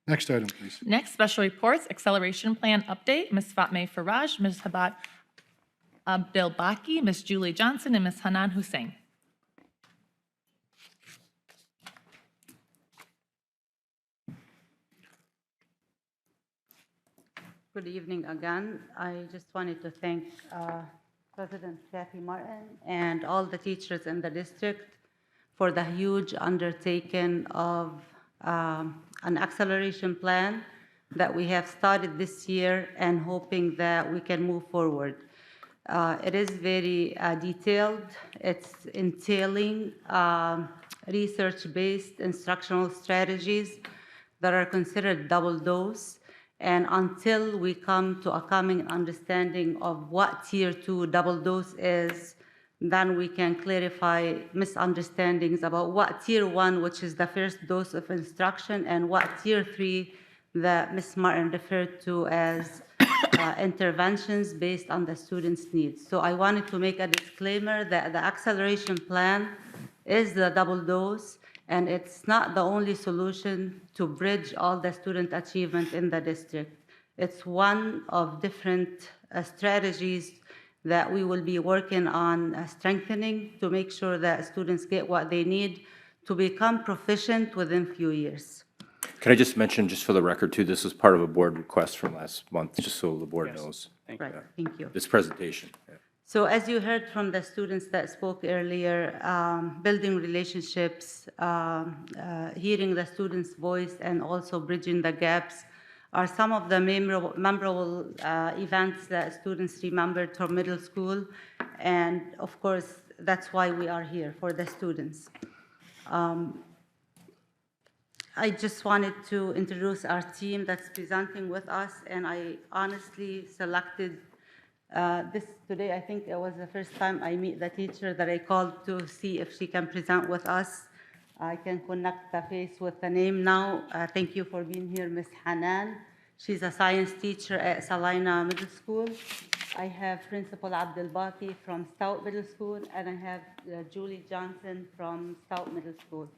Next item, please. Next, special reports, acceleration plan update, Ms. Fatme Faraj, Ms. Hebat Abdelbaki, Ms. Julie Johnson, and Ms. Hanan Hussein. Good evening again. I just wanted to thank President Kathy Martin and all the teachers in the district for the huge undertaking of an acceleration plan that we have started this year and hoping that we can move forward. It is very detailed. It's entailing research-based instructional strategies that are considered double dose. And until we come to a common understanding of what Tier 2 double dose is, then we can clarify misunderstandings about what Tier 1, which is the first dose of instruction, and what Tier 3 that Ms. Martin referred to as interventions based on the student's needs. So I wanted to make a disclaimer that the acceleration plan is the double dose, and it's not the only solution to bridge all the student achievement in the district. It's one of different strategies that we will be working on strengthening to make sure that students get what they need to become proficient within few years. Can I just mention, just for the record too, this was part of a board request from last month, just so the board knows. Right, thank you. This presentation. Yeah. So as you heard from the students that spoke earlier, building relationships, hearing the students' voice, and also bridging the gaps are some of the memorable events that students remembered from middle school. And of course, that's why we are here, for the students. I just wanted to introduce our team that's presenting with us, and I honestly selected this today. I think it was the first time I meet the teacher that I called to see if she can present with us. I can connect the face with the name now. Thank you for being here, Ms. Hanan. She's a science teacher at Salina Middle School. I have Principal Abdelbaki from Stout Middle School, and I have Julie Johnson from Stout Middle School.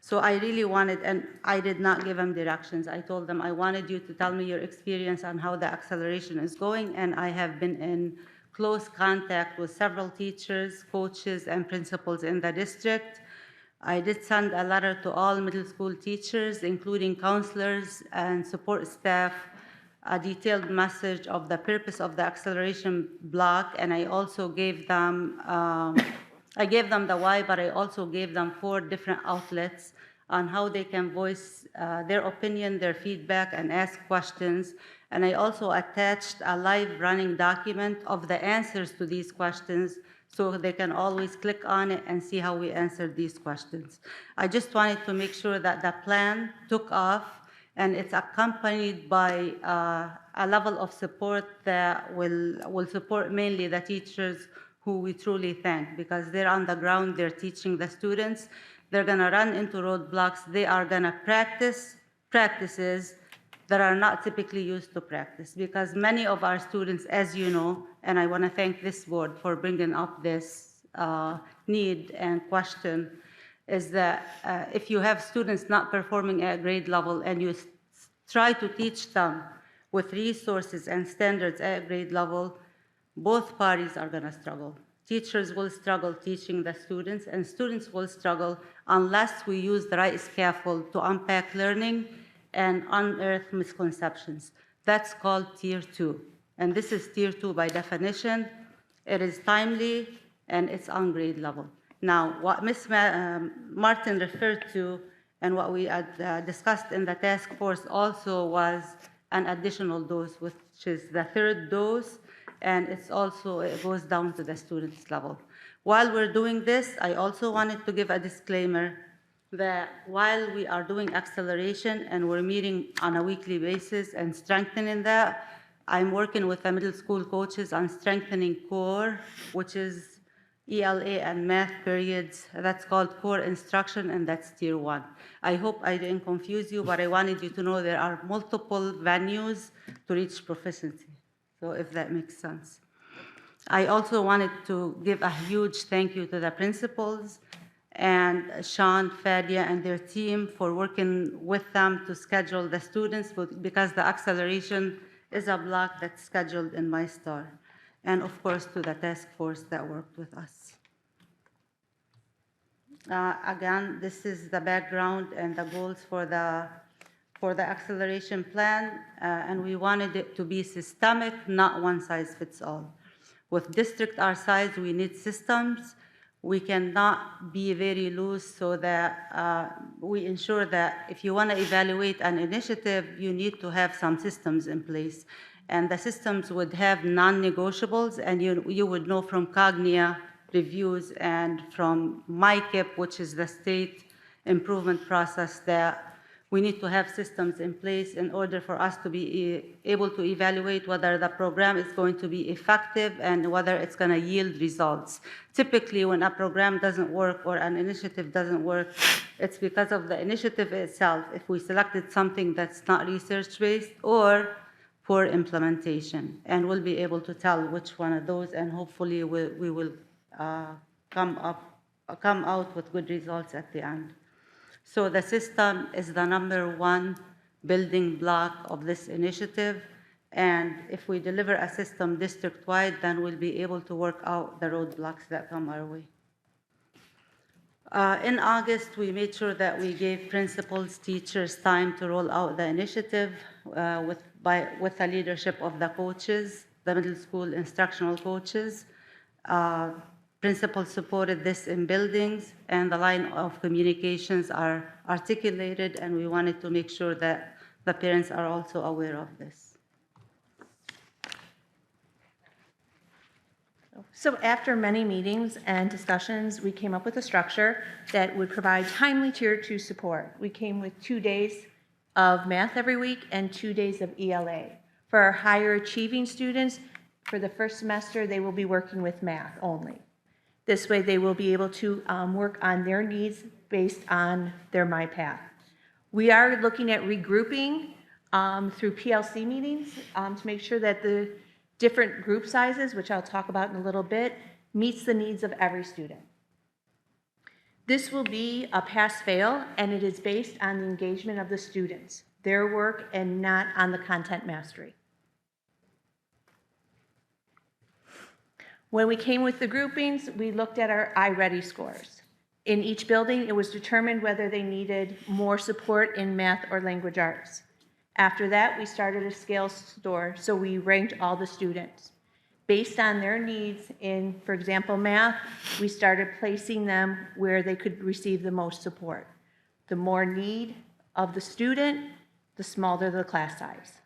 So I really wanted, and I did not give them directions. I told them I wanted you to tell me your experience on how the acceleration is going, and I have been in close contact with several teachers, coaches, and principals in the district. I did send a letter to all middle school teachers, including counselors and support staff, a detailed message of the purpose of the acceleration block, and I also gave them the why, but I also gave them 4 different outlets on how they can voice their opinion, their feedback, and ask questions. And I also attached a live running document of the answers to these questions so they can always click on it and see how we answered these questions. I just wanted to make sure that the plan took off, and it's accompanied by a level of support that will support mainly the teachers who we truly thank, because they're on the ground, they're teaching the students, they're gonna run into roadblocks, they are gonna practice practices that are not typically used to practice, because many of our students, as you know, and I wanna thank this board for bringing up this need and question, is that if you have students not performing at grade level and you try to teach them with resources and standards at grade level, both parties are going to struggle. Teachers will struggle teaching the students, and students will struggle unless we use the right scaffold to unpack learning and unearth misconceptions. That's called Tier 2. And this is Tier 2 by definition. It is timely, and it's on grade level. Now, what Ms. Martin referred to and what we had discussed in the task force also was an additional dose, which is the 3rd dose, and it goes down to the student's level. While we're doing this, I also wanted to give a disclaimer that while we are doing acceleration and we're meeting on a weekly basis and strengthening that, I'm working with the middle school coaches on strengthening core, which is ELA and math periods. That's called core instruction, and that's Tier 1. I hope I didn't confuse you, but I wanted you to know there are multiple venues to reach proficiency. So if that makes sense. I also wanted to give a huge thank you to the principals and Sean, Fadia, and their team for working with them to schedule the students because the acceleration is a block that's scheduled in MyStar. And of course, to the task force that worked with us. Again, this is the background and the goals for the acceleration plan, and we wanted it to be systemic, not one size fits all. With district our size, we need systems. We cannot be very loose so that we ensure that if you want to evaluate an initiative, you need to have some systems in place. And the systems would have non-negotiables, and you would know from Cognia reviews and from MyKIP, which is the state improvement process, that we need to have systems in place in order for us to be able to evaluate whether the program is going to be effective and whether it's going to yield results. Typically, when a program doesn't work or an initiative doesn't work, it's because of the initiative itself. If we selected something that's not research-based or poor implementation, and we'll be able to tell which one of those, and hopefully we will come out with good results at the end. So the system is the #1 building block of this initiative, and if we deliver a system district-wide, then we'll be able to work out the roadblocks that come our way. In August, we made sure that we gave principals, teachers time to roll out the initiative with the leadership of the coaches, the middle school instructional coaches. Principals supported this in buildings, and the line of communications are articulated, and we wanted to make sure that the parents are also aware of this. So after many meetings and discussions, we came up with a structure that would provide timely Tier 2 support. We came with 2 days of math every week and 2 days of ELA. For our higher achieving students, for the first semester, they will be working with math only. This way, they will be able to work on their needs based on their MyPath. We are looking at regrouping through PLC meetings to make sure that the different group sizes, which I'll talk about in a little bit, meets the needs of every student. This will be a pass-fail, and it is based on the engagement of the students, their work, and not on the content mastery. When we came with the groupings, we looked at our iReady scores. In each building, it was determined whether they needed more support in math or language arts. After that, we started a scale score, so we ranked all the students. Based on their needs in, for example, math, we started placing them where they could receive the most support. The more need of the student, the smaller the class size.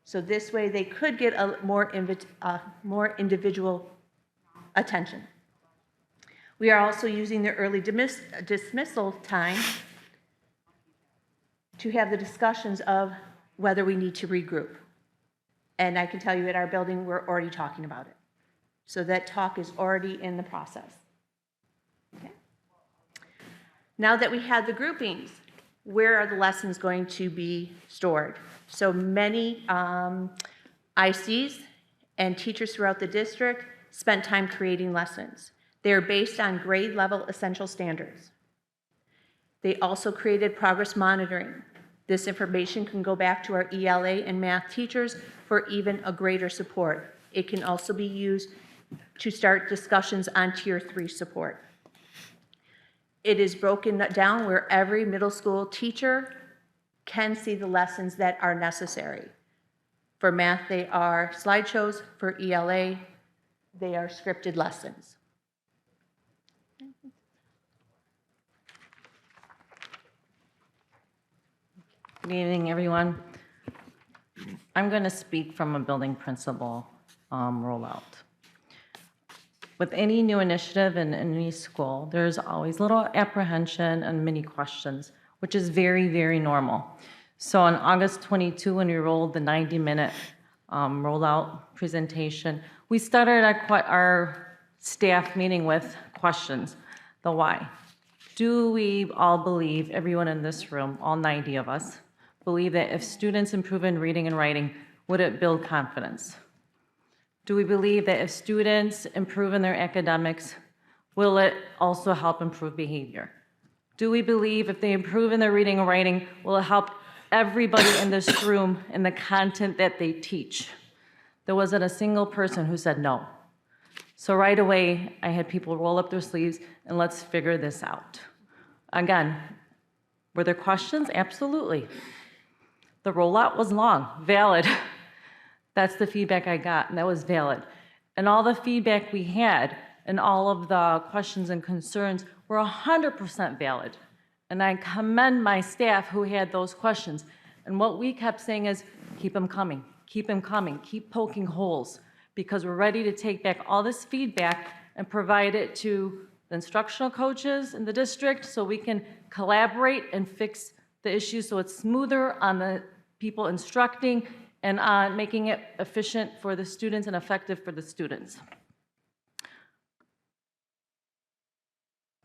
So this way, they could get a more individual attention. We are also using the early dismissal time to have the discussions of whether we need to regroup. And I can tell you at our building, we're already talking about it. So that talk is already in the process. Okay. Now that we have the groupings, where are the lessons going to be stored? So many ICs and teachers throughout the district spent time creating lessons. They are based on grade level essential standards. They also created progress monitoring. This information can go back to our ELA and math teachers for even a greater support. It can also be used to start discussions on Tier 3 support. It is broken down where every middle school teacher can see the lessons that are necessary. For math, they are slideshows. For ELA, they are scripted lessons. Good evening, everyone. I'm going to speak from a building principal rollout. With any new initiative in any school, there's always little apprehension and many questions, which is very, very normal. So on August 22, when we rolled the 90-minute rollout presentation, we started our staff meeting with questions. The why. Do we all believe, everyone in this room, all 90 of us, believe that if students improve in reading and writing, would it build confidence? Do we believe that if students improve in their academics, Will it also help improve behavior? Do we believe if they improve in their reading and writing, will it help everybody in this room in the content that they teach? There wasn't a single person who said no. So right away, I had people roll up their sleeves and let's figure this out. Again, were there questions? Absolutely. The rollout was long, valid. That's the feedback I got, and that was valid. And all the feedback we had and all of the questions and concerns were 100% valid. And I commend my staff who had those questions. And what we kept saying is, keep them coming, keep poking holes, because we're ready to take back all this feedback and provide it to the instructional coaches in the district so we can collaborate and fix the issues so it's smoother on the people instructing and on making it efficient for the students and effective for the students.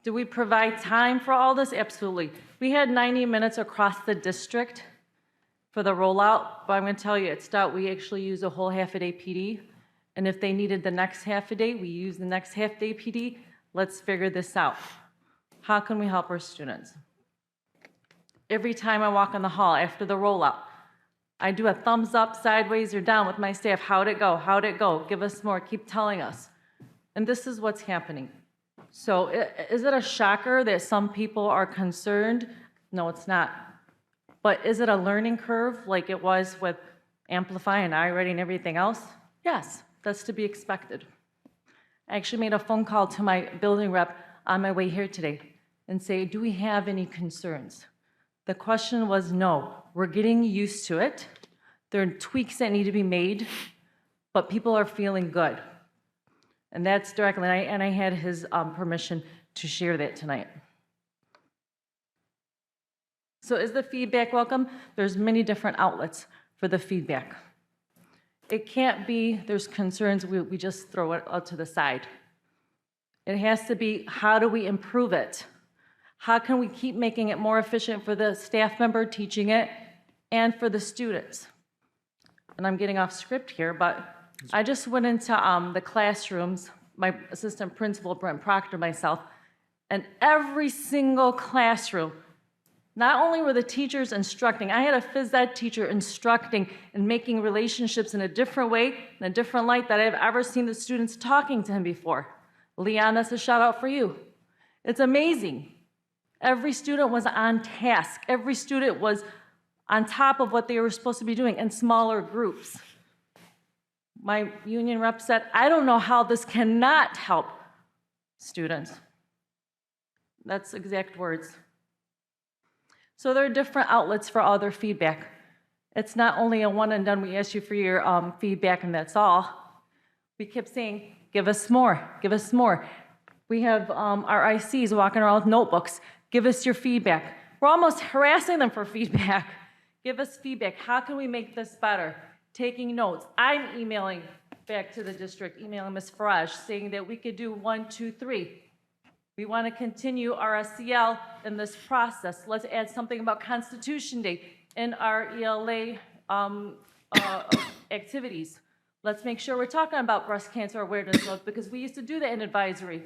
Do we provide time for all this? Absolutely. We had 90 minutes across the district for the rollout, but I'm going to tell you, at Stout, we actually used a whole half-a-day PD, and if they needed the next half a day, we use the next half-day PD. Let's figure this out. How can we help our students? Every time I walk in the hall after the rollout, I do a thumbs up, sideways, or down with my staff. How'd it go? How'd it go? Give us more. Keep telling us. And this is what's happening. So is it a shocker that some people are concerned? No, it's not. But is it a learning curve like it was with Amplify and iWriting and everything else? Yes, that's to be expected. I actually made a phone call to my building rep on my way here today and say, do we have any concerns? The question was no. We're getting used to it. There are tweaks that need to be made, but people are feeling good. And that's directly, and I had his permission to share that tonight. So is the feedback welcome? There's many different outlets for the feedback. It can't be, there's concerns, we just throw it out to the side. It has to be, how do we improve it? How can we keep making it more efficient for the staff member teaching it and for the students? And I'm getting off script here, but I just went into the classrooms, my assistant principal, Brent Proctor, myself, and every single classroom, not only were the teachers instructing, I had a phys ed teacher instructing and making relationships in a different way, in a different light that I've ever seen the students talking to him before. Leon, that's a shout out for you. It's amazing. Every student was on task. Every student was on top of what they were supposed to be doing in smaller groups. My union rep said, I don't know how this cannot help students. That's exact words. So there are different outlets for other feedback. It's not only a one and done, we ask you for your feedback and that's all. We kept saying, give us more, give us more. We have our ICs walking around with notebooks. Give us your feedback. We're almost harassing them for feedback. Give us feedback. How can we make this better? Taking notes. I'm emailing back to the district, emailing Ms. Faraj, saying that we could do 1, 2, 3. We want to continue our SEL in this process. Let's add something about Constitution Day in our ELA activities. Let's make sure we're talking about breast cancer awareness month because we used to do that in advisory.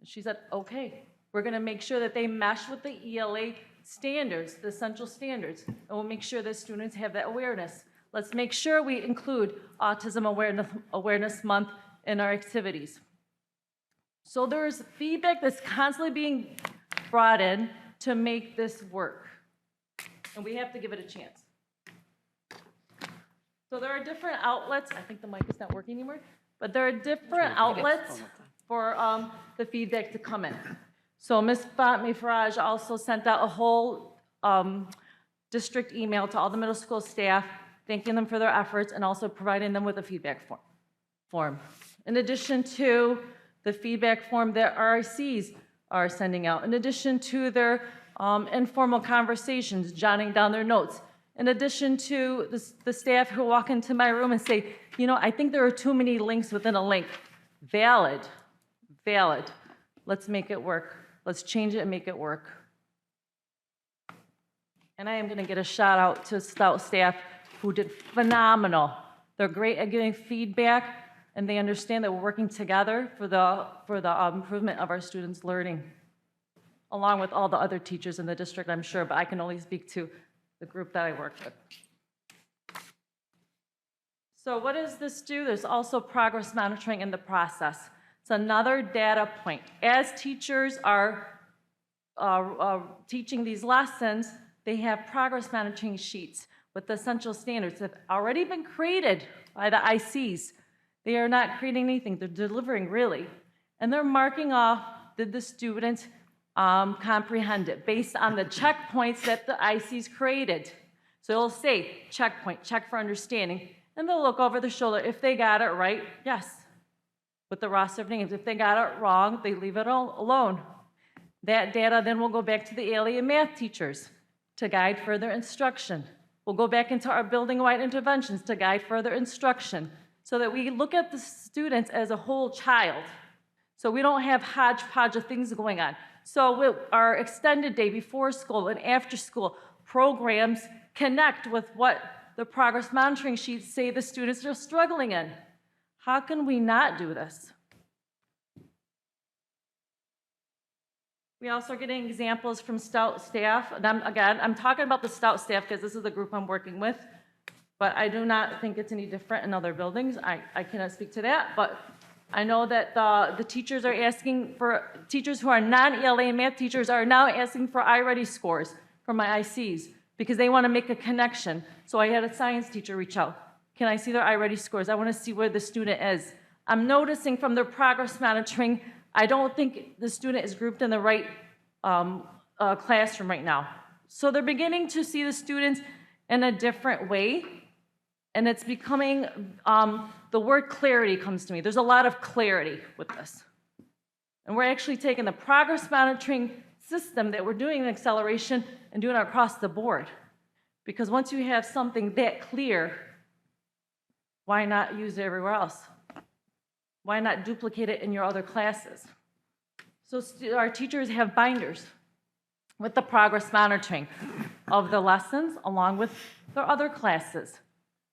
She said, okay, we're going to make sure that they mesh with the ELA standards, the essential standards, and we'll make sure that students have that awareness. Let's make sure we include Autism Awareness Month in our activities. So there's feedback that's constantly being brought in to make this work, and we have to give it a chance. So there are different outlets. I think the mic is not working anymore, but there are different outlets for the feedback to come in. So Ms. Fatme Faraj also sent out a whole district email to all the middle school staff, thanking them for their efforts and also providing them with a feedback form. In addition to the feedback form that RICs are sending out, in addition to their informal conversations, jotting down their notes, in addition to the staff who walk into my room and say, you know, I think there are too many links within a link. Valid, valid. Let's make it work. Let's change it and make it work. And I am going to get a shout out to Stout staff who did phenomenal. They're great at giving feedback. and they understand that we're working together for the improvement of our students' learning, along with all the other teachers in the district, I'm sure, but I can only speak to the group that I work with. So what does this do? There's also progress monitoring in the process. It's another data point. As teachers are teaching these lessons, they have progress monitoring sheets with the essential standards that have already been created by the ICs. They are not creating anything, they're delivering really. And they're marking off, did the student comprehend it based on the checkpoints that the ICs created. So it'll say checkpoint, check for understanding, and they'll look over their shoulder. If they got it right, yes, with the roster of names. If they got it wrong, they leave it alone. That data then will go back to the ELA and math teachers to guide further instruction. We'll go back into our building-wide interventions to guide further instruction so that we look at the students as a whole child. So we don't have hodgepodge of things going on. So our extended day before school and after school programs connect with what the progress monitoring sheets say the students are struggling in. How can we not do this? We also are getting examples from Stout staff. And I'm talking about the Stout staff because this is the group I'm working with, but I do not think it's any different in other buildings. I cannot speak to that, but I know that the teachers are asking for, teachers who are non-ELA math teachers are now asking for iReady scores from my ICs because they want to make a connection. So I had a science teacher reach out. Can I see their iReady scores? I want to see where the student is. I'm noticing from their progress monitoring, I don't think the student is grouped in the right classroom right now. So they're beginning to see the students in a different way, and it's becoming, the word clarity comes to me. There's a lot of clarity with this. And we're actually taking the progress monitoring system that we're doing in acceleration and doing it across the board. Because once you have something that clear, why not use it everywhere else? Why not duplicate it in your other classes? So our teachers have binders with the progress monitoring of the lessons along with their other classes.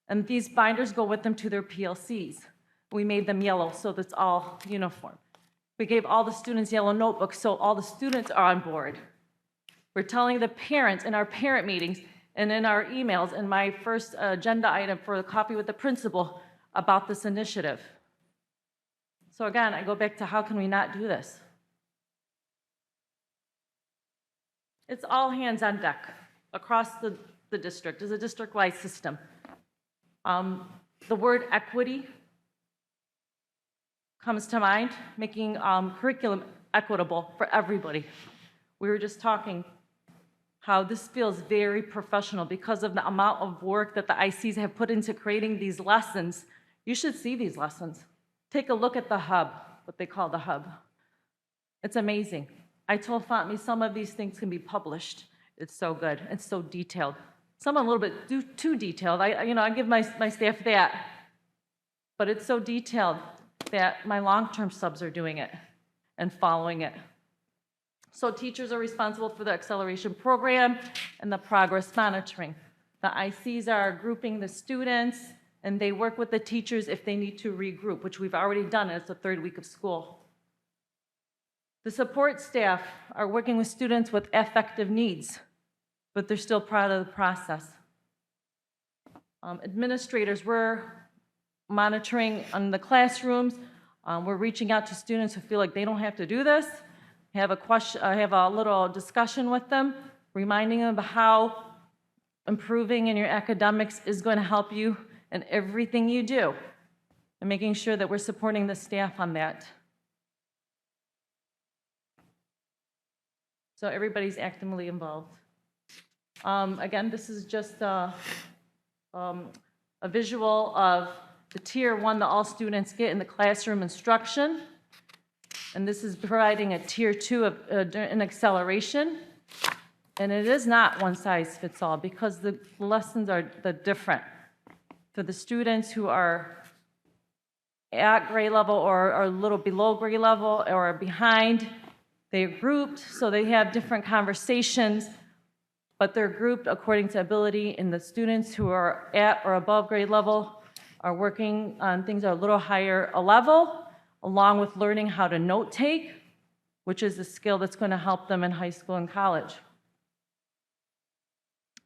And these binders go with them to their PLCs. We made them yellow so that's all uniform. We gave all the students yellow notebooks so all the students are on board. We're telling the parents in our parent meetings and in our emails and my first agenda item for the copy with the principal about this initiative. So again, I go back to how can we not do this? It's all hands on deck across the district. It's a district-wide system. The word equity comes to mind, making curriculum equitable for everybody. We were just talking how this feels very professional because of the amount of work that the ICs have put into creating these lessons. You should see these lessons. Take a look at the hub, what they call the hub. It's amazing. I told Fatme some of these things can be published. It's so good. It's so detailed. Some a little bit too detailed. I give my staff that. But it's so detailed that my long-term subs are doing it and following it. So teachers are responsible for the acceleration program and the progress monitoring. The ICs are grouping the students, and they work with the teachers if they need to regroup, which we've already done, and it's the third week of school. The support staff are working with students with affective needs, but they're still proud of the process. Administrators, we're monitoring in the classrooms. We're reaching out to students who feel like they don't have to do this. Have a little discussion with them, reminding them of how improving in your academics is going to help you in everything you do, and making sure that we're supporting the staff on that. So everybody's actively involved. Again, this is just a visual of the tier 1 that all students get in the classroom instruction. And this is providing a tier 2 of an acceleration. And it is not one size fits all because the lessons are different. For the students who are at grade level or a little below grade level or behind, they're grouped so they have different conversations, but they're grouped according to ability, and the students who are at or above grade level are working on things that are a little higher a level, along with learning how to note take, which is a skill that's going to help them in high school and college.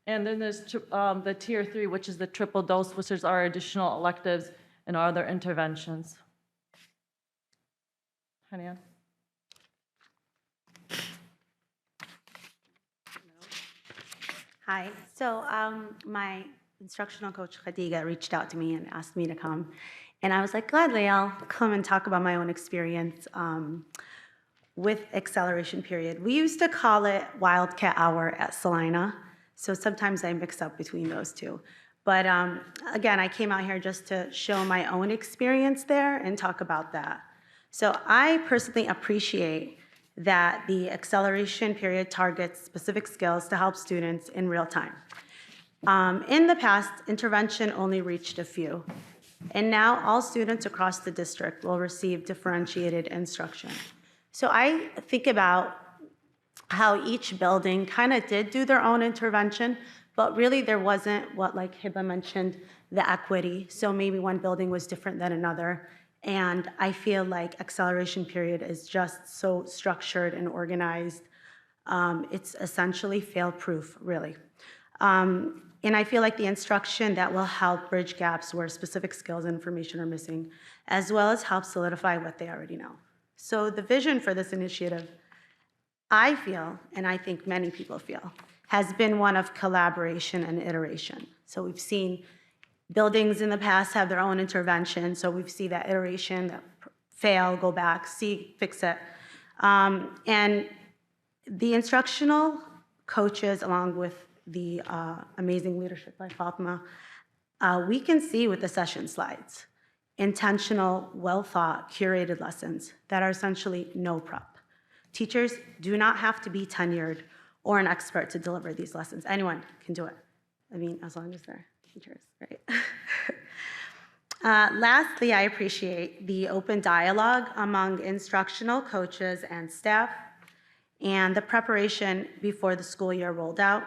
And then there's the tier 3, which is the triple dose, which is our additional electives and other interventions. Hanan? Hi. So my instructional coach, Khadija, reached out to me and asked me to come. And I was like, gladly, I'll come and talk about my own experience with acceleration period. We used to call it Wildcat Hour at Salina. So sometimes I mix up between those two. But again, I came out here just to show my own experience there and talk about that. So I personally appreciate that the acceleration period targets specific skills to help students in real time. In the past, intervention only reached a few, and now all students across the district will receive differentiated instruction. So I think about how each building kind of did do their own intervention, but really there wasn't what, like Hiba mentioned, the equity. So maybe one building was different than another. And I feel like acceleration period is just so structured and organized. It's essentially fail-proof, really. And I feel like the instruction that will help bridge gaps where specific skills and information are missing, as well as help solidify what they already know. So the vision for this initiative, I feel, and I think many people feel, has been one of collaboration and iteration. So we've seen buildings in the past have their own intervention, so we see that iteration, that fail, go back, see, fix it. And the instructional coaches, along with the amazing leadership by Fatme, we can see with the session slides, intentional, well-thought, curated lessons that are essentially no prep. Teachers do not have to be tenured or an expert to deliver these lessons. Anyone can do it. I mean, as long as they're teachers, right? Lastly, I appreciate the open dialogue among instructional coaches and staff and the preparation before the school year rolled out,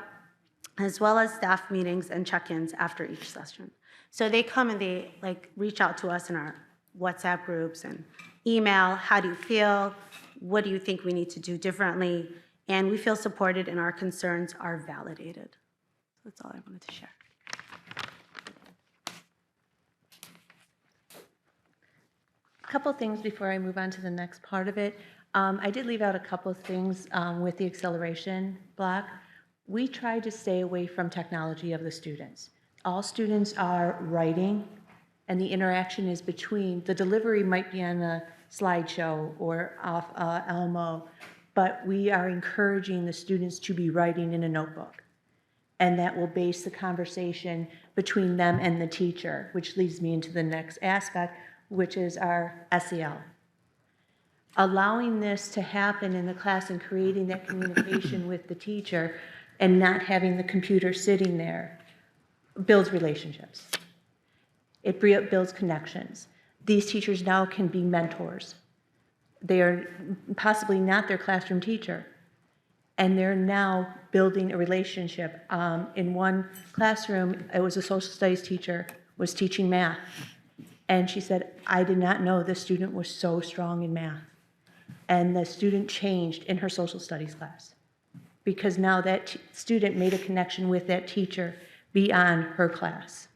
as well as staff meetings and check-ins after each session. So they come and they reach out to us in our WhatsApp groups and email, how do you feel? What do you think we need to do differently? And we feel supported and our concerns are validated. So that's all I wanted to share. A couple things before I move on to the next part of it. I did leave out a couple of things with the acceleration block. We tried to stay away from technology of the students. All students are writing, and the interaction is between, the delivery might be on a slideshow or off Elmo, but we are encouraging the students to be writing in a notebook. And that will base the conversation between them and the teacher, which leads me into the next aspect, which is our SEL. Allowing this to happen in the class and creating that communication with the teacher and not having the computer sitting there builds relationships. It builds connections. These teachers now can be mentors. They are possibly not their classroom teacher, and they're now building a relationship. In one classroom, it was a social studies teacher, was teaching math, and she said, I did not know this student was so strong in math. And the student changed in her social studies class because now that student made a connection with that teacher beyond her class.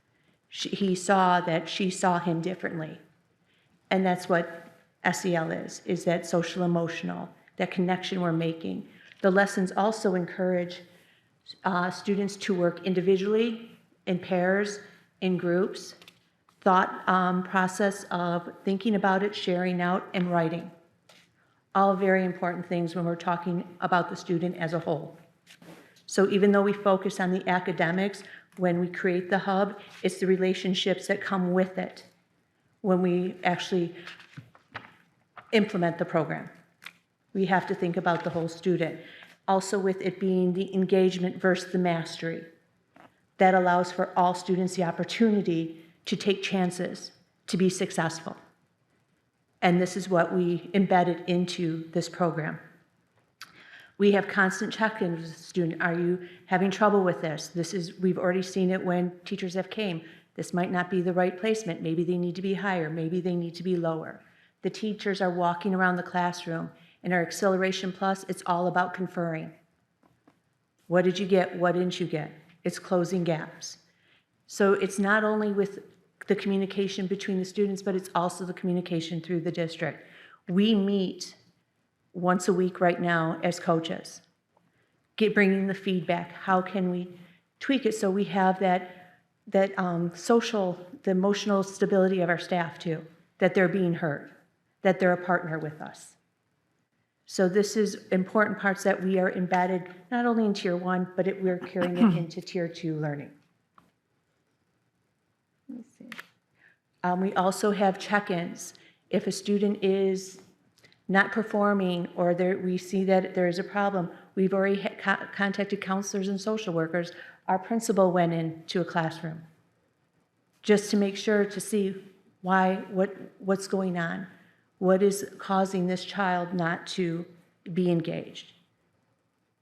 He saw that she saw him differently. And that's what SEL is that social emotional, that connection we're making. The lessons also encourage students to work individually, in pairs, in groups, thought process of thinking about it, sharing out, and writing. All very important things when we're talking about the student as a whole. So even though we focus on the academics, when we create the hub, it's the relationships that come with it when we actually implement the program. We have to think about the whole student. Also with it being the engagement versus the mastery. That allows for all students the opportunity to take chances, to be successful. And this is what we embedded into this program. We have constant check-ins with the student. Are you having trouble with this? We've already seen it when teachers have came. This might not be the right placement. Maybe they need to be higher. Maybe they need to be lower. The teachers are walking around the classroom. In our Acceleration Plus, it's all about conferring. What did you get? What didn't you get? It's closing gaps. So it's not only with the communication between the students, but it's also the communication through the district. We meet once a week right now as coaches, bringing the feedback. How can we tweak it so we have the emotional stability of our staff too, that they're being heard, that they're a partner with us. So this is important parts that we are embedded not only in Tier 1, but we're carrying it into Tier 2 learning. Let me see. We also have check-ins. If a student is not performing or we see that there is a problem, we've already contacted counselors and social workers. Our principal went into a classroom just to make sure to see what's going on. What is causing this child not to be engaged?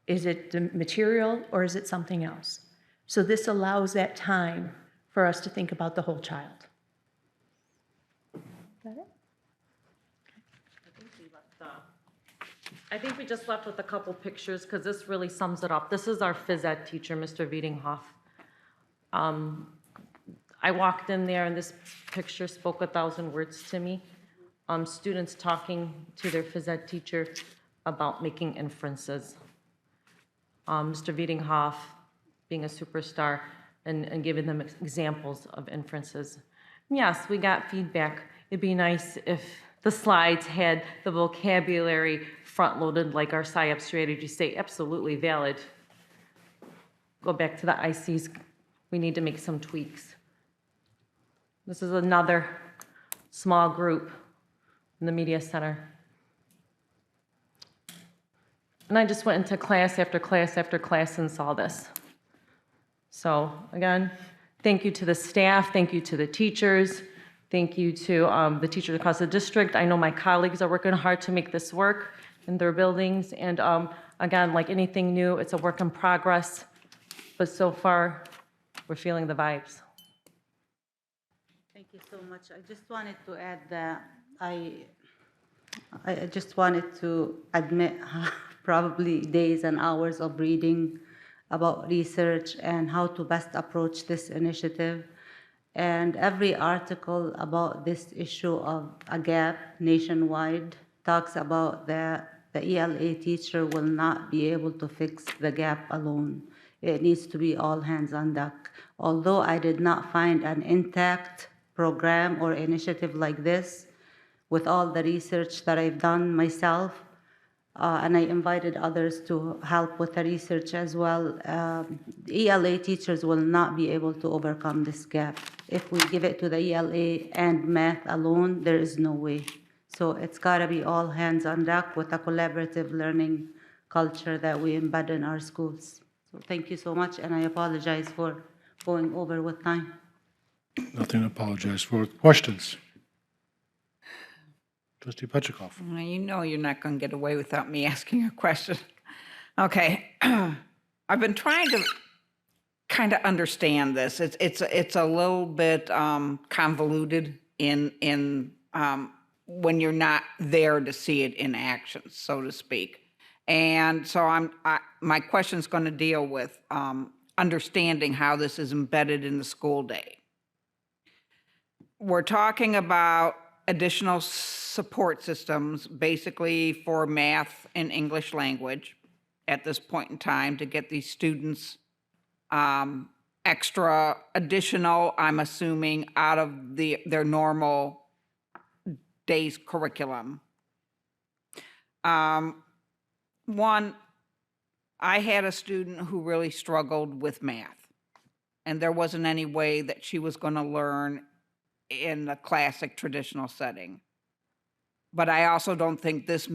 Is it the material or is it something else? So this allows that time for us to think about the whole child. Is that it? I think we just left with a couple pictures because this really sums it up. This is our phys ed teacher, Mr. Wiedinghoff. I walked in there and this picture spoke 1,000 words to me. Students talking to their phys ed teacher about making inferences. Mr. Wiedinghoff being a superstar and giving them examples of inferences. Yes, we got feedback. It'd be nice if the slides had the vocabulary front-loaded like our SIOP strategy say, absolutely valid. Go back to the ICs. We need to make some tweaks. This is another small group in the media center. And I just went into class after class after class and saw this. So again, thank you to the staff, thank you to the teachers, thank you to the teachers across the district. I know my colleagues are working hard to make this work in their buildings. And again, like anything new, it's a work in progress. But so far, we're feeling the vibes. Thank you so much. I just wanted to add that I just wanted to admit probably days and hours of reading about research and how to best approach this initiative. And every article about this issue of a gap nationwide talks about that the ELA teacher will not be able to fix the gap alone. It needs to be all hands on deck. Although I did not find an intact program or initiative like this, with all the research that I've done myself, and I invited others to help with the research as well, ELA teachers will not be able to overcome this gap. If we give it to the ELA and math alone, there is no way. So it's gotta be all hands on deck with a collaborative learning culture that we embed in our schools. So thank you so much, and I apologize for going over with time. Nothing to apologize for. Questions? Trustee Petrikov. Well, you know you're not going to get away without me asking a question. Okay. I've been trying to kind of understand this. It's a little bit convoluted in when you're not there to see it in action, so to speak. And so my question is going to deal with understanding how this is embedded in the school day. We're talking about additional support systems, basically for math and English language at this point in time to get these students extra additional, I'm assuming, out of their normal day's curriculum. One, I had a student who really struggled with math, and there wasn't any way that she was going to learn in the classic traditional setting. But I also don't think this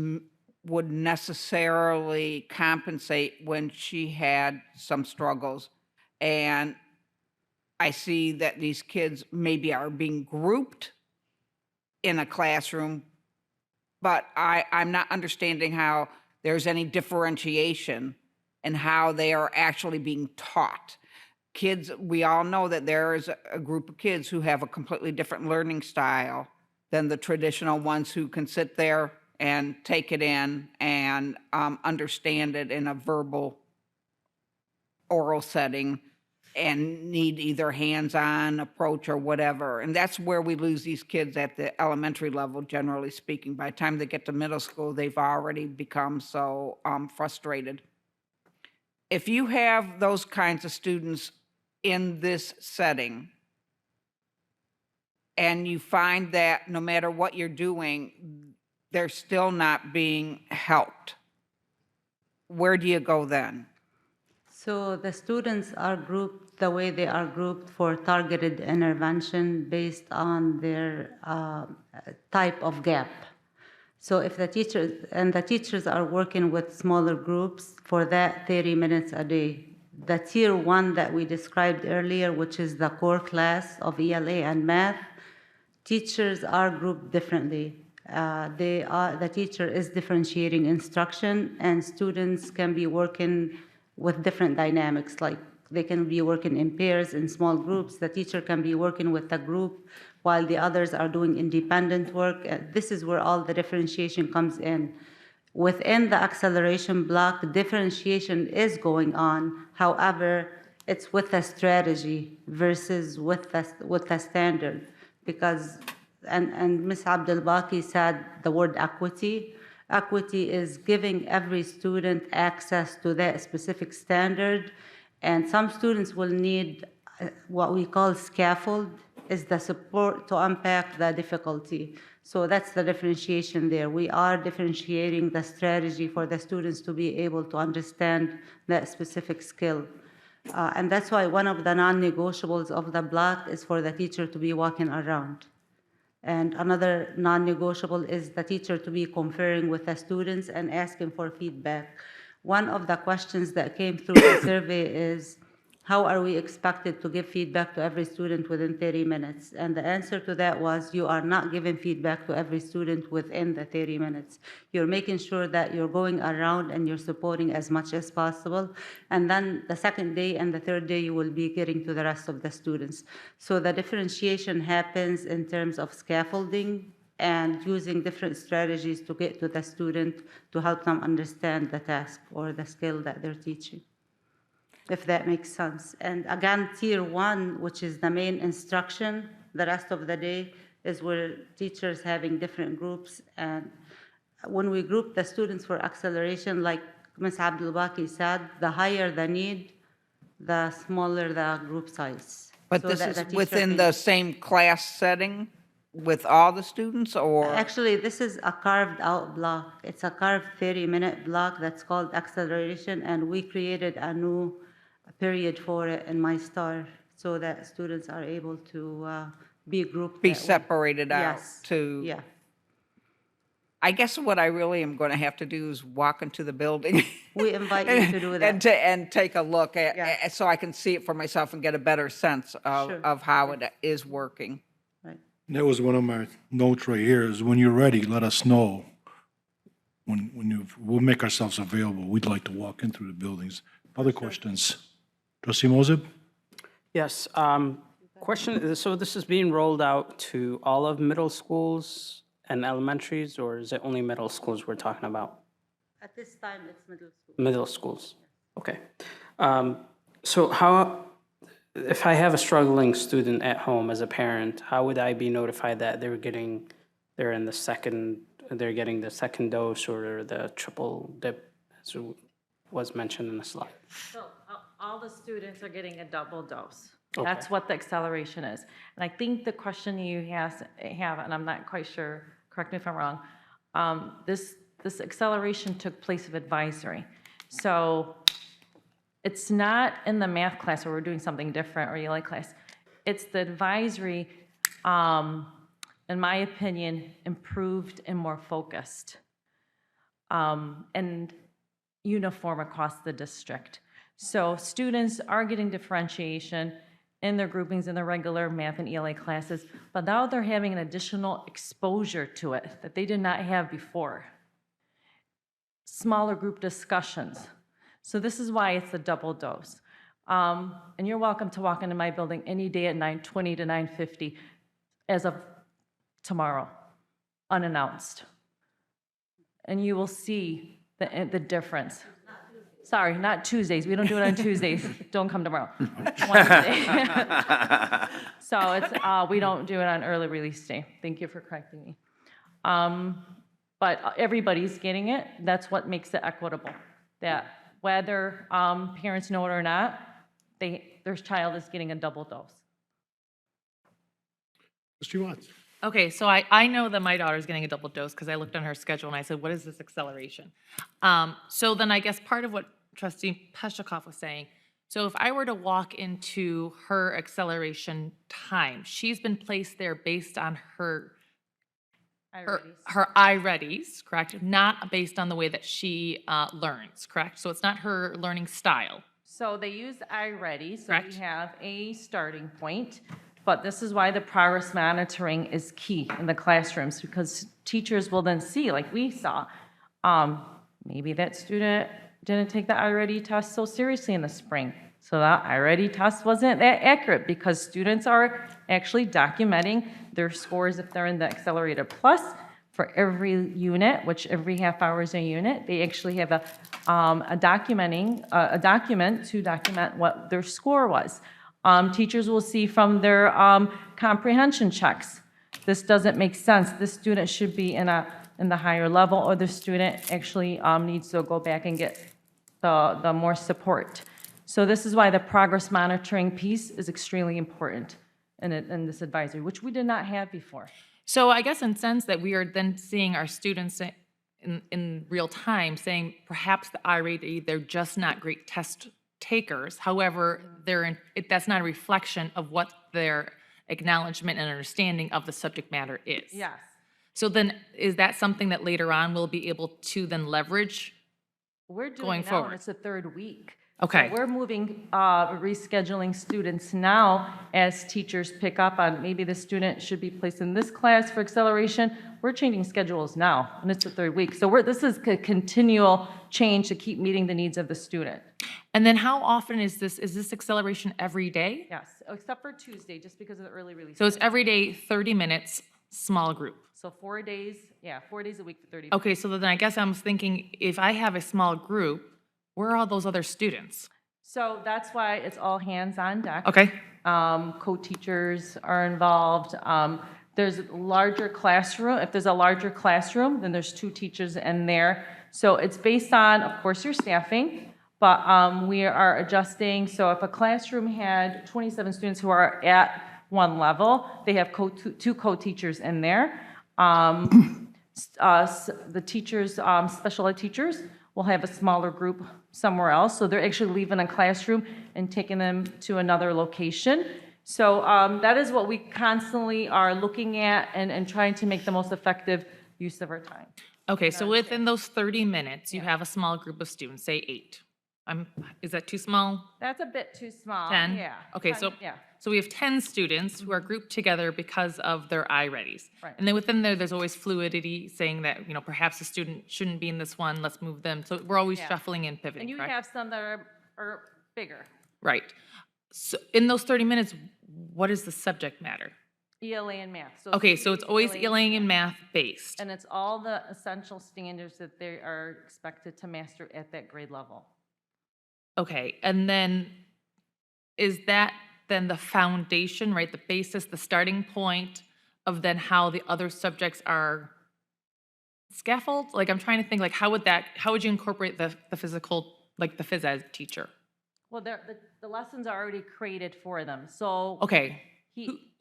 would necessarily compensate when she had some struggles. And I see that these kids maybe are being grouped in a classroom, but I'm not understanding how there's any differentiation in how they are actually being taught. Kids, we all know that there is a group of kids who have a completely different learning style than the traditional ones who can sit there and take it in and understand it in a verbal, oral setting and need either hands-on approach or whatever. And that's where we lose these kids at the elementary level, generally speaking. By the time they get to middle school, they've already become so frustrated. If you have those kinds of students in this setting, and you find that no matter what you're doing, they're still not being helped, where do you go then? So the students are grouped the way they are grouped for targeted intervention based on their type of gap. So if the teachers are working with smaller groups for that 30 minutes a day. The tier 1 that we described earlier, which is the core class of ELA and math, teachers are grouped differently. The teacher is differentiating instruction, and students can be working with different dynamics, like they can be working in pairs, in small groups. The teacher can be working with a group while the others are doing independent work. This is where all the differentiation comes in. Within the acceleration block, differentiation is going on. However, it's with a strategy versus with a standard. Because, and Ms. Abdelbaki said the word equity. Equity is giving every student access to that specific standard. And some students will need what we call scaffold, is the support to unpack the difficulty. So that's the differentiation there. We are differentiating the strategy for the students to be able to understand that specific skill. And that's why one of the non-negotiables of the block is for the teacher to be walking around. And another non-negotiable is the teacher to be conferring with the students and asking for feedback. One of the questions that came through the survey is, how are we expected to give feedback to every student within 30 minutes? And the answer to that was, you are not giving feedback to every student within the 30 minutes. You're making sure that you're going around and you're supporting as much as possible. And then the second day and the third day, you will be getting to the rest of the students. So the differentiation happens in terms of scaffolding and using different strategies to get to the student to help them understand the task or the skill that they're teaching, if that makes sense. And again, tier 1, which is the main instruction, the rest of the day is where teachers having different groups. And when we group the students for acceleration, like Ms. Abdelbaki said, the higher the need, the smaller the group size. But So this that is the teacher within can- the same class setting with all the students, or? Actually, this is a carved out block. It's a carved 30-minute block that's called acceleration, and we created a new period for it in my star so that students are able to be grouped. Be that way. separated out Yes. to? Yeah. I guess what I really am going to have to do is walk into the building. We invite you to do that. And take a look Yeah. so I can see it for myself and get a better sense Sure. of how it is working. Right. That was one of my notes right here, is when you're ready, let us know. We'll make ourselves available. We'd like to walk in through the buildings. Other questions? Trustee Mosib? Yes. Question, so this is being rolled out to all of middle schools and elementaries, or is it only middle schools we're talking about? At this time, it's middle school. Middle schools. Okay. So how, if I have a struggling student at home as a parent, how would I be notified that they're getting the second dose or the triple dip, as was mentioned in the slide? So all the students are getting a double dose. Okay. That's what the acceleration is. And I think the question you have, and I'm not quite sure, correct me if I'm wrong, this acceleration took place of advisory. So it's not in the math class where we're doing something different or ELA class. It's the advisory, in my opinion, improved and more focused and uniform across the district. So students are getting differentiation in their groupings in the regular math and ELA classes, but now they're having an additional exposure to it that they did not have before. smaller group discussions. So this is why it's a double dose. And you're welcome to walk into my building any day at 9:20 to 9:50 as of tomorrow, unannounced. And you will see the difference. Sorry, not Tuesdays. We don't do it on Tuesdays. Don't come tomorrow. Wednesday. So it's, we don't do it on early release day. Thank you for correcting me. But everybody's getting it. That's what makes it equitable. That whether parents know it or not, their child is getting a double dose. Trustee Watts? Okay, so I know that my daughter's getting a double dose because I looked on her schedule and I said, what is this acceleration? So then I guess part of what Trustee Peshikoff was saying, so if I were to walk into her acceleration time, she's been placed there based on her I-readies, correct? Not based on the way that she learns, correct? So it's not her learning style. So they use iReady, so Correct. we have a starting point, but this is why the progress monitoring is key in the classrooms, because teachers will then see, like we saw, maybe that student didn't take the iReady test so seriously in the spring. So that iReady test wasn't that accurate because students are actually documenting their scores if they're in the Accelerated Plus for every unit, which every half hour is a unit. They actually have a document to document what their score was. Teachers will see from their comprehension checks. This doesn't make sense. This student should be in the higher level, or the student actually needs to go back and get the more support. So this is why the progress monitoring piece is extremely important in this advisory, which we did not have before. So I guess in sense that we are then seeing our students in real time saying perhaps the I-ready, they're just not great test takers. However, that's not a reflection of what their acknowledgement and understanding of the subject matter is. Yes. So then is that something that later on we'll be able to then leverage? We're doing Going it now, forward. and it's the third week. Okay. So we're moving, rescheduling students now as teachers pick up on maybe the student should be placed in this class for acceleration. We're changing schedules now, and it's the third week. So this is a continual change to keep meeting the needs of the student. And then how often is this acceleration every day? Yes, except for Tuesday, just because of the early release. So it's every day, 30 minutes, small group. So 4 days, 4 days a week for 30 days. Okay, so then I guess I'm thinking, if I have a small group, where are all those other students? So that's why it's all hands on deck. Okay, Co-teachers are involved. There's a larger classroom. If there's a larger classroom, then there's 2 teachers in there. So it's based on, of course, your staffing, but we are adjusting. So if a classroom had 27 students who are at one level, they have 2 co-teachers in there. The teachers, special ed teachers, will have a smaller group somewhere else. So they're actually leaving a classroom and taking them to another location. So that is what we constantly are looking at and trying to make the most effective use of our time. okay, so within those 30 minutes, you have a small group of students, say 8. Is that too small? That's a bit too small. 10? Yeah. Okay, so Yeah. so we have 10 students who are grouped together because of their I-readies. Right. And then within there's always fluidity, saying that, perhaps a student shouldn't be in this one, let's move them. So we're always Yeah. shuffling and pivoting, And you correct? have some that are bigger. Right. So in those 30 minutes, what is the subject matter? ELA and math. So Okay, so it's always ELA and math based. And it's all the essential standards that they are expected to master at that grade level. Okay, and then is that then the foundation, right? The basis, the starting point of then how the other subjects are scaffolded? Like, I'm trying to think, like, how would you incorporate the physical, like the phys ed teacher? Well, the lessons are already created for them, so. Okay,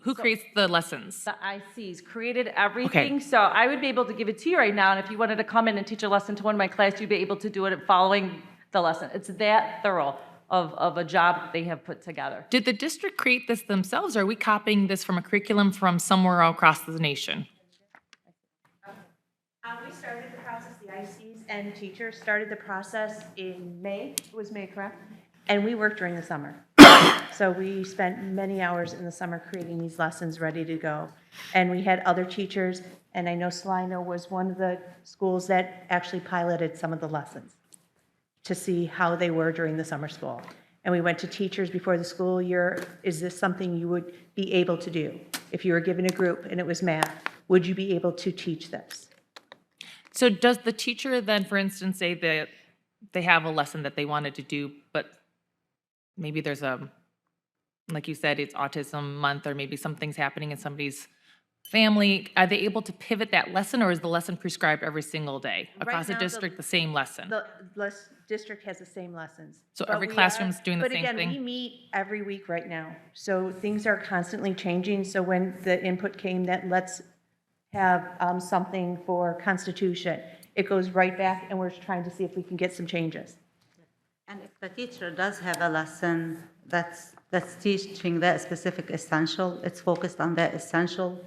who creates the lessons? The ICs created everything, so I would be able to give it to you right now, and if you wanted to come in and teach a lesson to one of my class, you'd be able to do it following the lesson. It's that thorough of a job that they have put together. Did the district create this themselves, or are we copying this from a curriculum from somewhere across the nation? We started the process, the ICs and teachers started the process in May. It was May, correct? And we worked during the summer. So we spent many hours in the summer creating these lessons ready to go. And we had other teachers, and I know Salino was one of the schools that actually piloted some of the lessons to see how they were during the summer school. And we went to teachers before the school year, is this something you would be able to do? If you were given a group and it was math, would you be able to teach this? So does the teacher then, for instance, say that they have a lesson that they wanted to do, but maybe there's like you said, it's autism month, or maybe something's happening in somebody's family, are they able to pivot that lesson, or is the lesson prescribed every single day? Across the now, district, the same lesson? The district has the same lessons. So But every we classroom's doing the But same again, thing? we meet every week right now, so things are constantly changing. So when the input came that let's have something for Constitution, it goes right back, and we're trying to see if we can get some changes. And if the teacher does have a lesson that's teaching that specific essential, it's focused on that essential,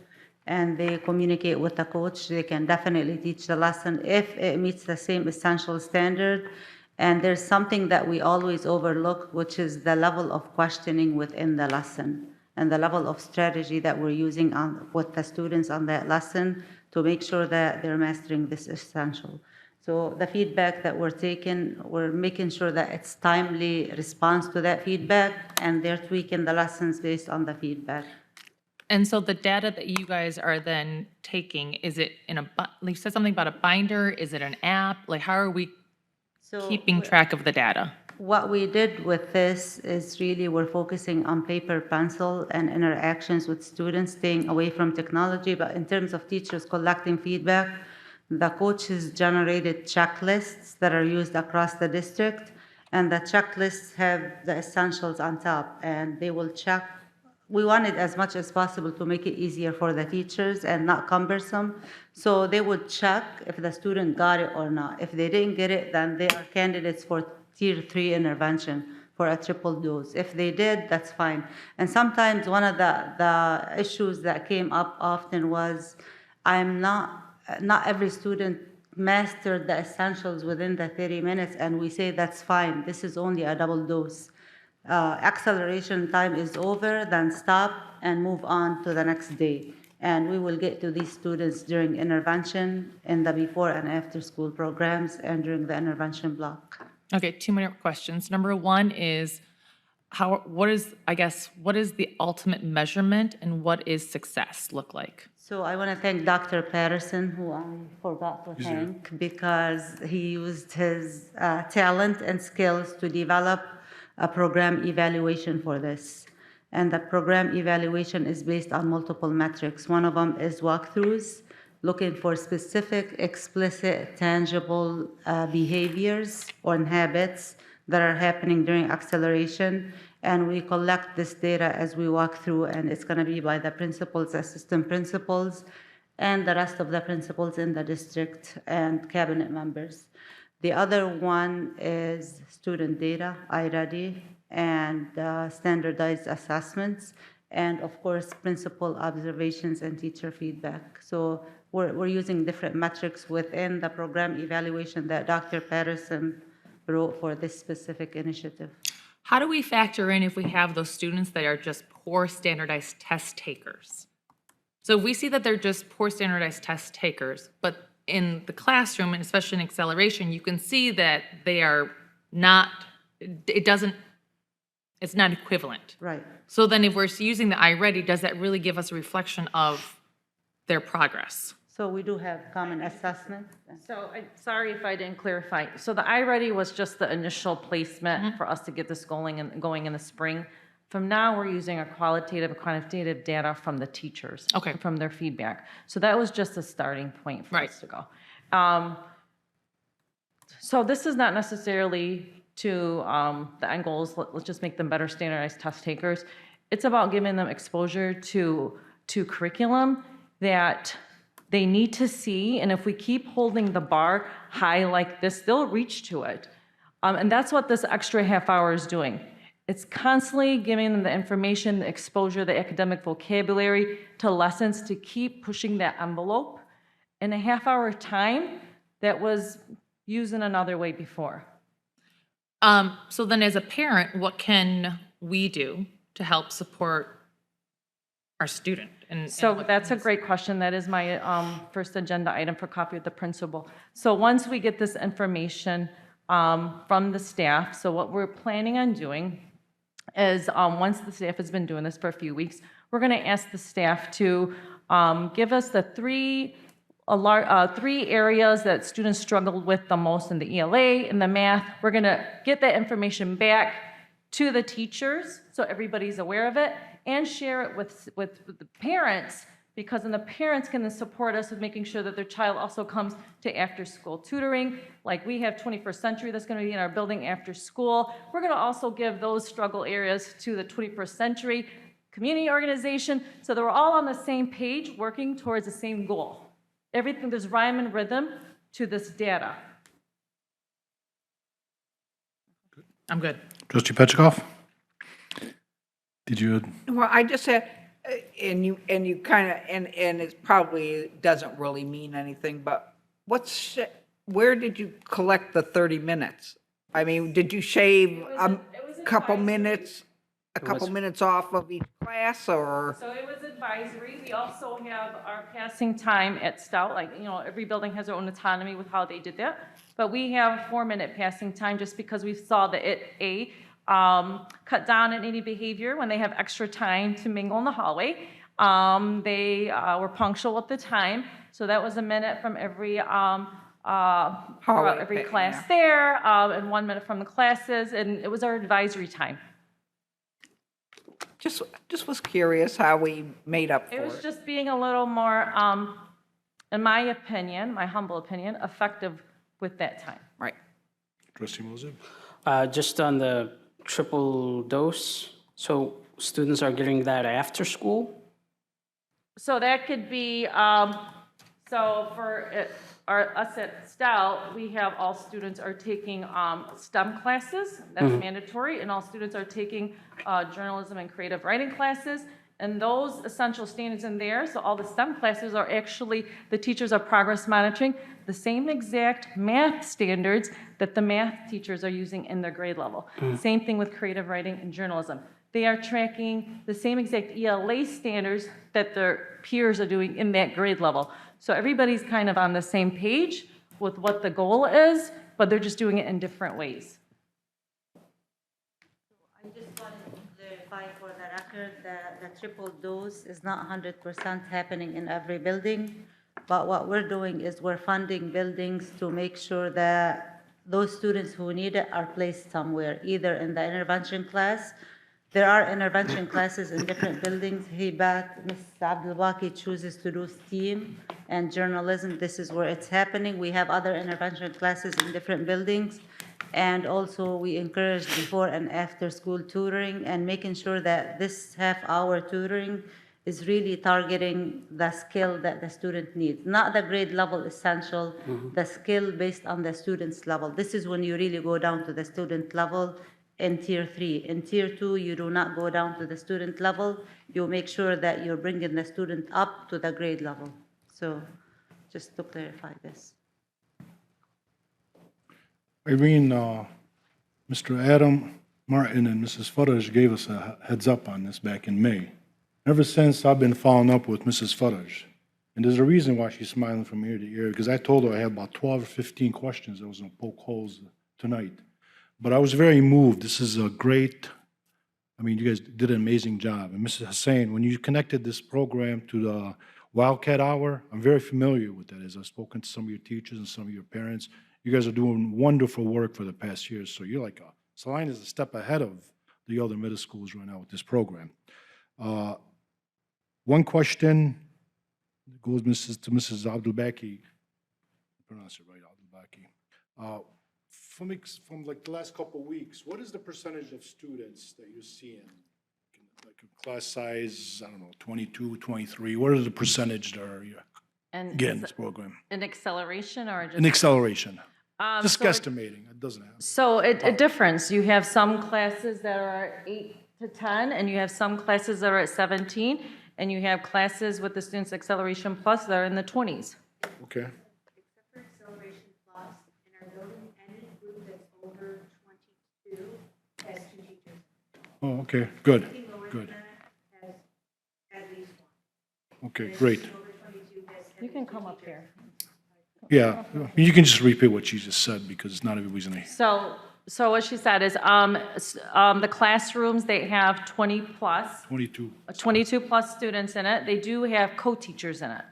and they communicate with the coach, they can definitely teach the lesson if it meets the same essential standard. And there's something that we always overlook, which is the level of questioning within the lesson and the level of strategy that we're using with the students on that lesson to make sure that they're mastering this essential. So the feedback that we're taking, we're making sure that it's timely response to that feedback, and they're tweaking the lessons based on the feedback. And so the data that you guys are then taking, is it in you said something about a binder? Is it an app? Like, how are we So keeping track of the data? what we did with this is really we're focusing on paper, pencil, and interactions with students, staying away from technology. But in terms of teachers collecting feedback, the coaches generated checklists that are used across the district, and the checklists have the essentials on top, and they will check. We wanted as much as possible to make it easier for the teachers and not cumbersome. So they would check if the student got it or not. If they didn't get it, then they are candidates for Tier 3 intervention for a triple dose. If they did, that's fine. And sometimes one of the issues that came up often was not every student mastered the essentials within the 30 minutes, and we say that's fine. This is only a double dose. Acceleration time is over, then stop and move on to the next day. And we will get to these students during intervention in the before and after school programs and during the intervention block. Okay, 2-minute questions. Number one is, what is the ultimate measurement, and what is success look like? So I want to thank Dr. Patterson, who I forgot to thank, because he used his talent and skills to develop a program evaluation for this. And the program evaluation is based on multiple metrics. One of them is walkthroughs, looking for specific, explicit, tangible behaviors or habits that are happening during acceleration. And we collect this data as we walk through, and it's going to be by the principals, assistant principals, and the rest of the principals in the district and cabinet members. The other one is student data, iReady, and standardized assessments, and of course, principal observations and teacher feedback. So we're using different metrics within the program evaluation that Dr. Patterson wrote for this specific initiative. How do we factor in if we have those students that are just poor standardized test takers? So we see that they're just poor standardized test takers, but in the classroom, and especially in acceleration, you can see that they are not, it's not equivalent. Right. So then if we're using the iReady, does that really give us a reflection of their progress? So we do have common assessment. So, sorry if I didn't clarify. So the iReady was just the initial placement for us to get this going in the spring. From now, we're using a qualitative and quantitative data from the teachers. Okay. From their feedback. So that was just a starting point for Right. us to go. So this is not necessarily to, the end goal is let's just make them better standardized test takers. It's about giving them exposure to curriculum that they need to see, and if we keep holding the bar high like this, they'll reach to it. And that's what this extra half hour is doing. It's constantly giving them the information, the exposure, the academic vocabulary to lessons to keep pushing that envelope in a half hour time that was used in another way before. So then as a parent, what can we do to help support our student? And So what- that's a great question. That is my first agenda item for copy with the principal. So once we get this information from the staff, so what we're planning on doing is, once the staff has been doing this for a few weeks, we're going to ask the staff to give us the three areas that students struggled with the most in the ELA and the math. We're going to get that information back to the teachers, so everybody's aware of it, and share it with the parents, because then the parents can then support us with making sure that their child also comes to after-school tutoring. Like we have 21st Century that's going to be in our building after school. We're going to also give those struggle areas to the 21st Century community organization, so that we're all on the same page, working towards the same goal. Everything, there's rhyme and rhythm to this data. I'm good. Trustee Petchikoff? Did you, Well, I just said, and you kind of, and it probably doesn't really mean anything, but where did you collect the 30 minutes? I mean, did you shave a couple minutes off of each class, or? So it was advisory. We also have our passing time at Stout, like, you know, every building has their own autonomy with how they did that. But we have 4-minute passing time just because we saw that it, cut down on any behavior when they have extra time to mingle in the hallway. They were punctual at the time, so that was a minute from every Hallway, class there, and 1 minute from the classes, and it was our advisory time. Just was curious how we made up for It it. was just being a little more, in my opinion, my humble opinion, effective with that time. Right. Trustee Moses? Just on the triple dose, so students are getting that after school? So that could be, so for us at Stout, we have all students are taking STEM classes, that's mandatory, and all students are taking journalism and creative writing classes. And those essential standards in there, so all the STEM classes are actually, the teachers are progress monitoring the same exact math standards that the math teachers are using in their grade level. Same thing with creative writing and journalism. They are tracking the same exact ELA standards that their peers are doing in that grade level. So everybody's kind of on the same page with what the goal is, but they're just doing it in different ways. I just wanted to clarify for the record that the triple dose is not 100% happening in every building, but what we're doing is we're funding buildings to make sure that those students who need it are placed somewhere, either in the intervention class. There are intervention classes in different buildings. Hebat, Ms. Abdelbaki chooses to do STEAM and journalism. This is where it's happening. We have other intervention classes in different buildings. And also, we encourage before and after school tutoring and making sure that this half-hour tutoring is really targeting the skill that the student needs, not the grade level essential, the skill based on the student's level. This is when you really go down to the student level in Tier 3. In Tier 2, you do not go down to the student level. You make sure that you're bringing the student up to the grade level. So just to clarify this. Irene, Mr. Adam Martin and Mrs. Faraj gave us a heads up on this back in May. Ever since, I've been following up with Mrs. Faraj. And there's a reason why she's smiling from ear to ear, because I told her I had about 12 or 15 questions that was going to poke holes tonight. But I was very moved. This is a great, I mean, you guys did an amazing job. And Mrs. Hussein, when you connected this program to the Wildcat Hour, I'm very familiar with that, as I've spoken to some of your teachers and some of your parents. You guys are doing wonderful work for the past years, so you're like, Salina is a step ahead of the other middle schools right now with this program. One question goes to Mrs. Abdelbaki, pronounce it right, Abdelbaki. From like the last couple of weeks, what is the percentage of students that you're seeing? Like a class size, I don't know, 22, 23, what are the percentage that are you And getting in this program? an acceleration or just? An acceleration, just so it- guesstimating, it doesn't happen. So it differs. You have some classes that are 8 to 10, and you have some classes that are at 17, and you have classes with the Students Acceleration Plus that are in the 20s. Okay, Except for Acceleration Plus, in our building, any group that's over 22 has 2 teachers. oh, okay, good. Anything lower Okay, great. You can come up here. Yeah, you can just repeat what you just said because not everybody's gonna. So what she said is, the classrooms, they have 20-plus, 22. 22-plus students in it. They do have co-teachers in it.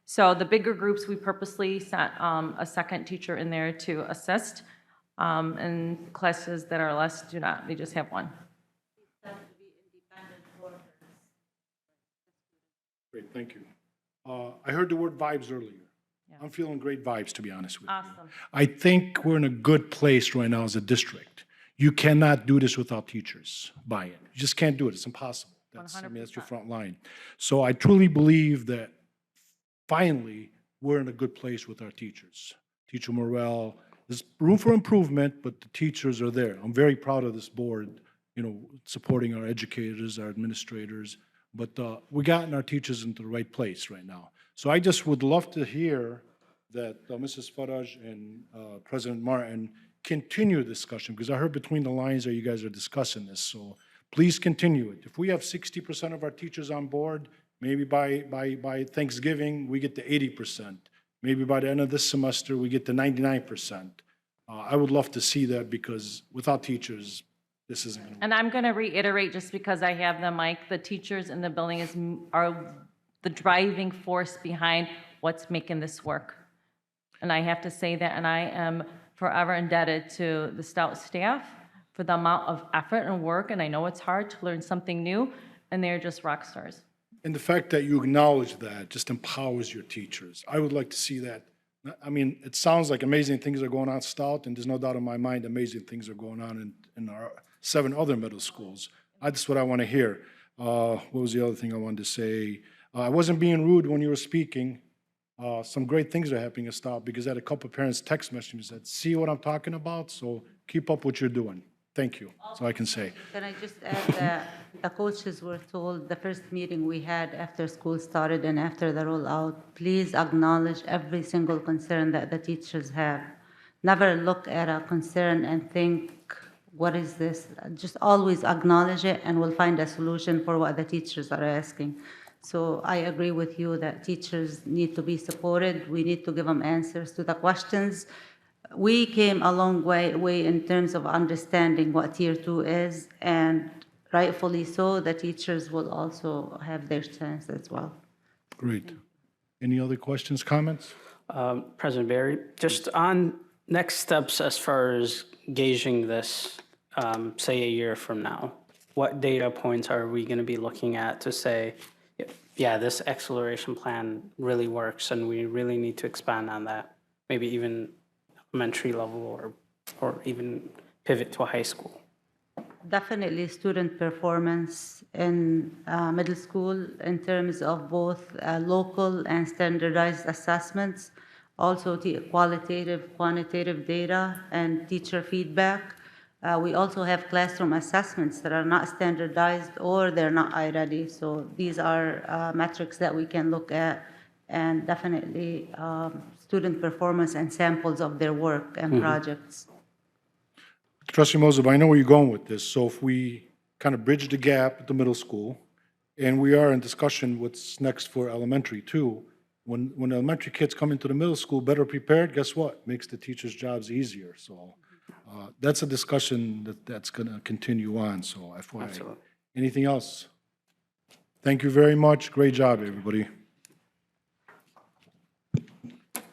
So the bigger groups, we purposely sent a second teacher in there to assist. And classes that are less do not, they just have one. Great, thank you. I heard the word vibes earlier. I'm feeling great vibes, to be honest with you. Awesome. I think we're in a good place right now as a district. You cannot do this without teachers buy-in. You just can't do it. It's impossible. That's your front line. So I truly believe that finally, we're in a good place with our teachers. Teacher morale, there's room for improvement, but the teachers are there. I'm very proud of this board, supporting our educators, our administrators, but we gotten our teachers into the right place right now. So I just would love to hear that Mrs. Faraj and President Martin continue the discussion, because I heard between the lines that you guys are discussing this, so please continue it. If we have 60% of our teachers on board, maybe by Thanksgiving, we get to 80%. Maybe by the end of this semester, we get to 99%. I would love to see that, because without teachers, this isn't going to work. And I'm going to reiterate, just because I have the mic, the teachers in the building are the driving force behind what's making this work. And I have to say that, and I am forever indebted to the Stout staff for the amount of effort and work, and I know it's hard to learn something new, and they're just rock stars. And the fact that you acknowledge that just empowers your teachers. I would like to see that. I mean, it sounds like amazing things are going on at Stout, and there's no doubt in my mind amazing things are going on in our 7 other middle schools. That's what I want to hear. What was the other thing I wanted to say? I wasn't being rude when you were speaking. Some great things are happening at Stout, because I had a couple of parents text message me and said, see what I'm talking about? So keep up what you're doing. Thank you. That's all I can say. Can I just add that the coaches were told the first meeting we had after school started and after the rollout, please acknowledge every single concern that the teachers have. Never look at a concern and think, what is this? Just always acknowledge it, and we'll find a solution for what the teachers are asking. So I agree with you that teachers need to be supported. We need to give them answers to the questions. We came a long way in terms of understanding what Tier 2 is, and rightfully so, the teachers will also have their chance as well. Great. Any other questions, comments? President Barry, just on next steps as far as gauging this, say a year from now, what data points are we going to be looking at to say, yeah, this acceleration plan really works and we really need to expand on that, maybe even elementary level or even pivot to a high school? Definitely student performance in middle school in terms of both local and standardized assessments, also qualitative, quantitative data, and teacher feedback. We also have classroom assessments that are not standardized or they're not I-ready. So these are metrics that we can look at, and definitely student performance and samples of their work and projects. Trustee Moseb, I know where you're going with this. So if we kind of bridge the gap at the middle school, and we are in discussion what's next for elementary too, when elementary kids come into the middle school better prepared, guess what? Makes the teachers' jobs easier. So that's a discussion that's going to continue on. So FYI. Absolutely. Anything else? Thank you very much. Great job, everybody.